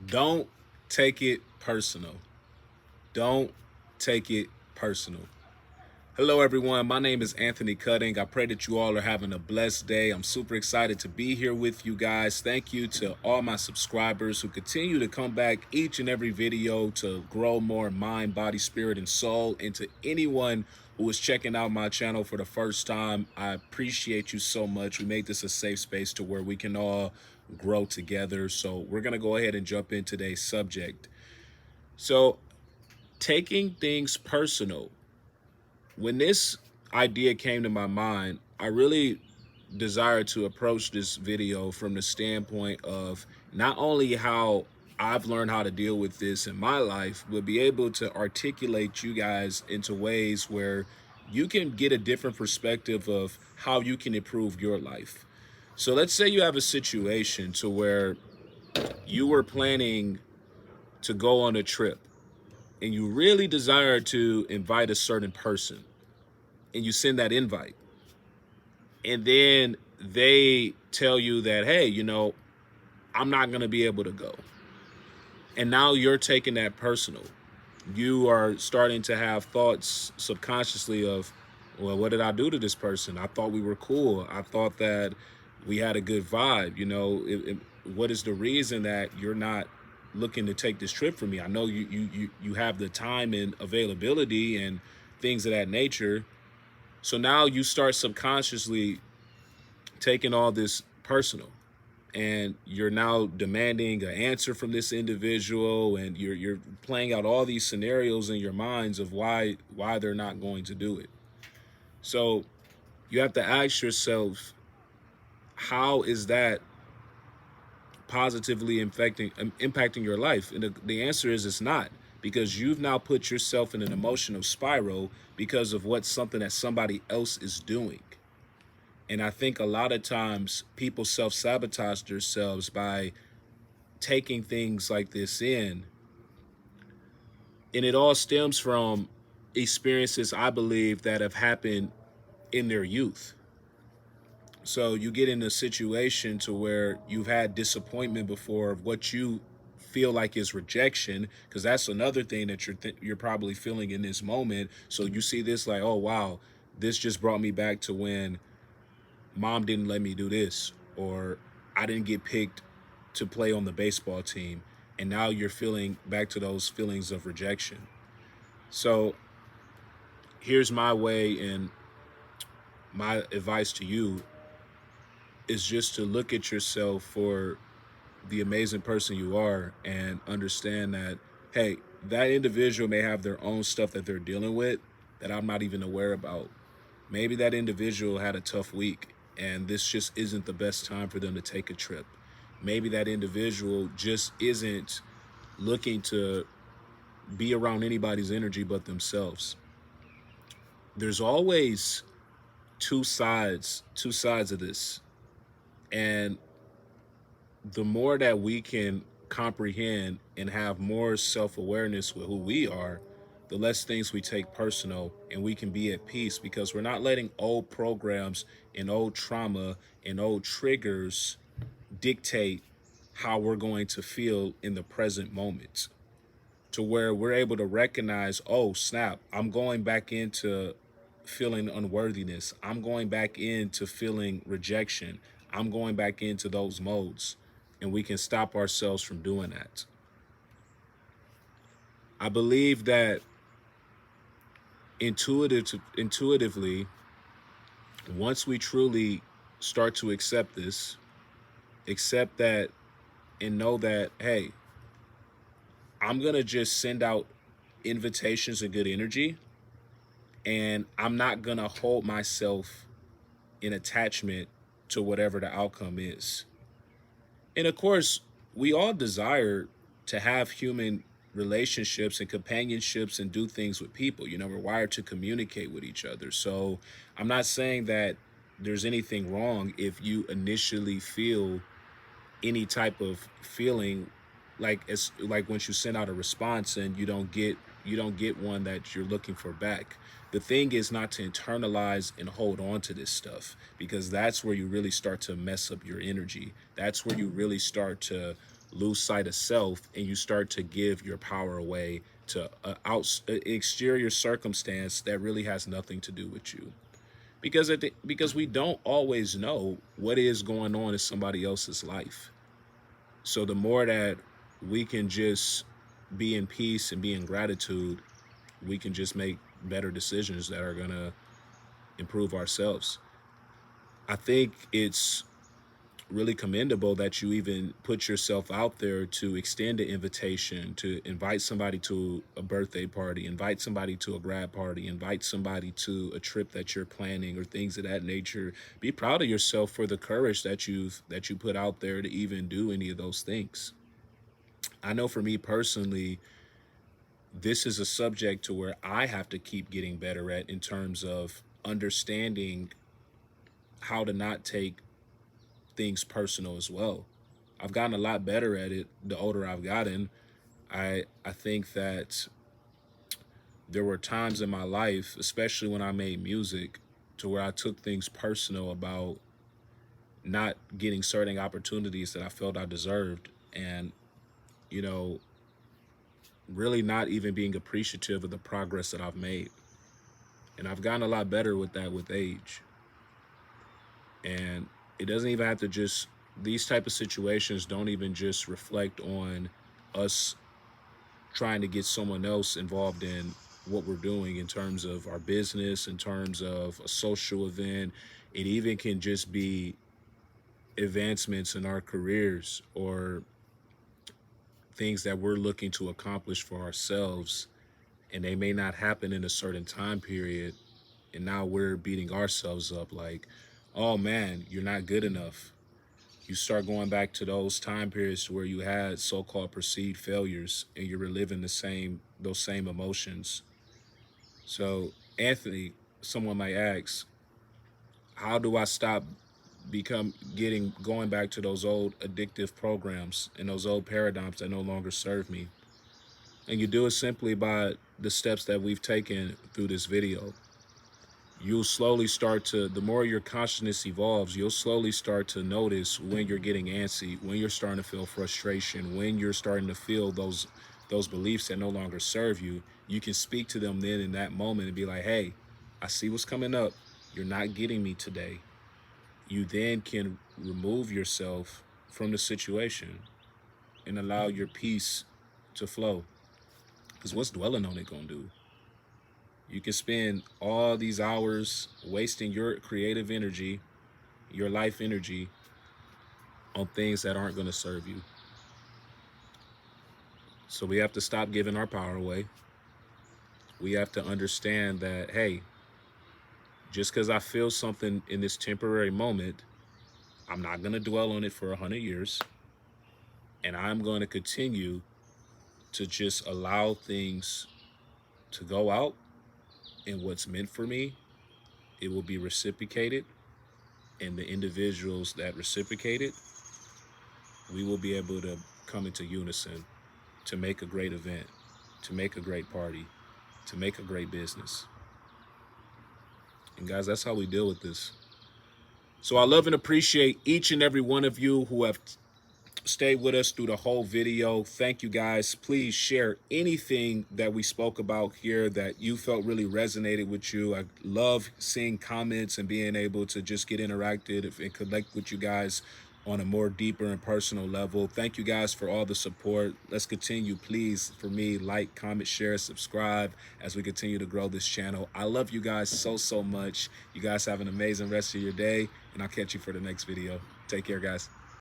Don't take it personal. Don't take it personal. Hello, everyone. My name is Anthony Cutting. I pray that you all are having a blessed day. I'm super excited to be here with you guys. Thank you to all my subscribers who continue to come back each and every video to grow more mind, body, spirit, and soul. And to anyone who is checking out my channel for the first time, I appreciate you so much. We made this a safe space to where we can all grow together. So we're going to go ahead and jump in today's subject. So, taking things personal. When this idea came to my mind, I really desired to approach this video from the standpoint of not only how I've learned how to deal with this in my life, but be able to articulate you guys into ways where you can get a different perspective of how you can improve your life. So let's say you have a situation to where you were planning to go on a trip and you really desire to invite a certain person and you send that invite, and then they tell you that, hey, I'm not going to be able to go. And now you're taking that personal. You are starting to have thoughts subconsciously of, well, what did I do to this person? I thought we were cool. I thought that we had a good vibe. What is the reason that you're not looking to take this trip for me? I know you have the time and availability and things of that nature. So now you start subconsciously taking all this personal, and you're now demanding an answer from this individual, and you're playing out all these scenarios in your minds of why they're not going to do it. So you have to ask yourself, how is that positively impacting your life? And the answer is it's not, because you've now put yourself in an emotional spiral because of what something that somebody else is doing. And I think a lot of times people self-sabotage themselves by taking things like this in. And it all stems from experiences, I believe, that have happened in their youth. So you get in a situation to where you've had disappointment before of what you feel like is rejection, because that's another thing that you're probably feeling in this moment. So you see this like, oh wow, this just brought me back to when mom didn't let me do this, or I didn't get picked to play on the baseball team. And now you're feeling back to those feelings of rejection. So here's my way, and my advice to you is just to look at yourself for the amazing person you are and understand that, hey, that individual may have their own stuff that they're dealing with that I'm not even aware about. Maybe that individual had a tough week and this just isn't the best time for them to take a trip. Maybe that individual just isn't looking to be around anybody's energy but themselves. There's always two sides of this. And the more that we can comprehend and have more self-awareness with who we are, the less things we take personal, and we can be at peace because we're not letting old programs and old trauma and old triggers dictate how we're going to feel in the present moment, to where we're able to recognize, oh snap, I'm going back into feeling unworthiness. I'm going back into feeling rejection. I'm going back into those modes. And we can stop ourselves from doing that. I believe that intuitively, once we truly start to accept that, and know that, hey, I'm going to just send out invitations of good energy, and I'm not going to hold myself in attachment to whatever the outcome is. And of course, we all desire to have human relationships and companionships and do things with people. We're wired to communicate with each other. So I'm not saying that there's anything wrong if you initially feel any type of feeling, like it's like once you send out a response and you don't get one that you're looking for back. The thing is not to internalize and hold on to this stuff, because that's where you really start to mess up your energy. That's where you really start to lose sight of self and you start to give your power away to exterior circumstance that really has nothing to do with you. Because we don't always know what is going on in somebody else's life. So the more that we can just be in peace and be in gratitude, we can just make better decisions that are going to improve ourselves. I think it's really commendable that you even put yourself out there to extend an invitation, to invite somebody to a birthday party, invite somebody to a grad party, invite somebody to a trip that you're planning or things of that nature. Be proud of yourself for the courage that you put out there to even do any of those things. I know for me personally, this is a subject to where I have to keep getting better at in terms of understanding how to not take things personal as well. I've gotten a lot better at it the older I've gotten. I think that there were times in my life, especially when I made music, to where I took things personal about not getting certain opportunities that I felt I deserved, and you know, really not even being appreciative of the progress that I've made. And I've gotten a lot better with that with age. And it doesn't even have to just, these type of situations don't even just reflect on us trying to get someone else involved in what we're doing in terms of our business, in terms of a social event. It even can just be advancements in our careers or things that we're looking to accomplish for ourselves, and they may not happen in a certain time period, and now we're beating ourselves up like, oh man, you're not good enough. You start going back to those time periods where you had so-called perceived failures and you're reliving those same emotions. So, Anthony, someone might ask, how do I stop going back to those old addictive programs and those old paradigms that no longer serve me? And you do it simply by the steps that we've taken through this video. You'll slowly start to, the more your consciousness evolves, you'll slowly start to notice when you're getting antsy, when you're starting to feel frustration, when you're starting to feel those beliefs that no longer serve you. You can speak to them then in that moment and be like, hey, I see what's coming up. You're not getting me today. You then can remove yourself from the situation and allow your peace to flow. Because what's dwelling on it gonna do? You can spend all these hours wasting your creative energy, your life energy, on things that aren't going to serve you. So we have to stop giving our power away. We have to understand that, hey, just because I feel something in this temporary moment, I'm not going to dwell on it for 100 years. And I'm going to continue to just allow things to go out, and what's meant for me, it will be reciprocated. And the individuals that reciprocate it, we will be able to come into unison to make a great event, to make a great party, to make a great business. And guys, that's how we deal with this. So I love and appreciate each and every one of you who have stayed with us through the whole video. Thank you guys. Please share anything that we spoke about here that you felt really resonated with you. I love seeing comments and being able to just get interactive and connect with you guys on a more deeper and personal level. Thank you guys for all the support. Let's continue, please, for me, like, comment, share, subscribe as we continue to grow this channel. I love you guys so much. You guys have an amazing rest of your day, and I'll catch you for the next video. Take care, guys.